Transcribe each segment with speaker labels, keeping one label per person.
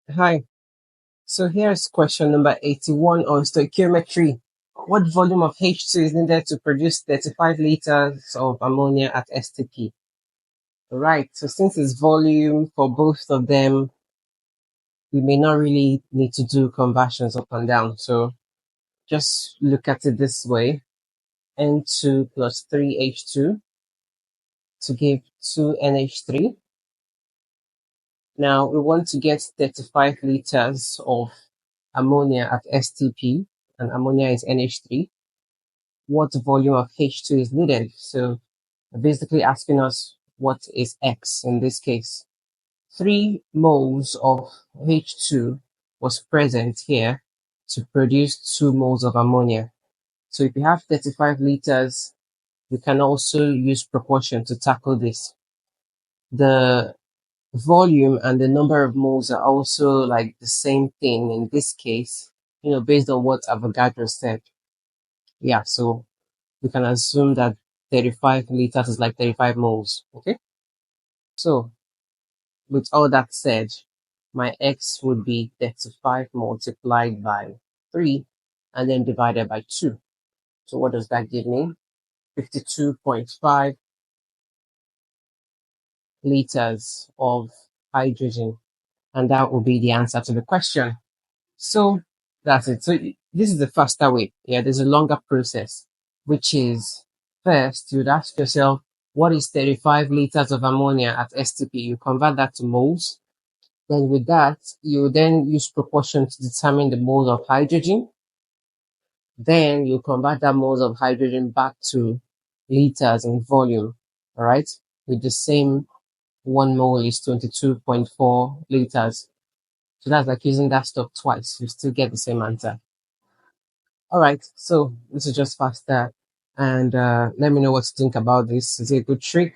Speaker 1: Hi. So here's question number 81 on stoichiometry. What volume of H2 is needed to produce 35 liters of ammonia at STP? Right. So since it's volume for both of them, we may not really need to do conversions up and down. So just look at it this way. N2 plus 3H2 to give 2NH3. Now we want to get 35 liters of ammonia at STP, and ammonia is NH3. What volume of H2 is needed? So basically asking us what is X in this case. 3 moles of H2 was present here to produce 2 moles of ammonia. So if you have 35 liters, you can also use proportion to tackle this. The volume and the number of moles are also like the same thing in this case, based on what Avogadro said. Yeah, so we can assume that 35 liters is like 35 moles. Okay. So with all that said, my X would be 35 multiplied by 3 and then divided by 2. So what does that give me? 52.5 liters of hydrogen. And that will be the answer to the question. So that's it. So this is the faster way. Yeah, there's a longer process, which is first you'd ask yourself, what is 35 liters of ammonia at STP? You convert that to moles. Then with that, you then use proportion to determine the moles of hydrogen. Then you convert that moles of hydrogen back to liters in volume. All right. With the same 1 mole is 22.4 liters. So that's like using that stuff twice. You still get the same answer. All right. So this is just faster. And let me know what you think about this. Is it a good trick?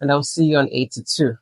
Speaker 1: And I'll see you on 82.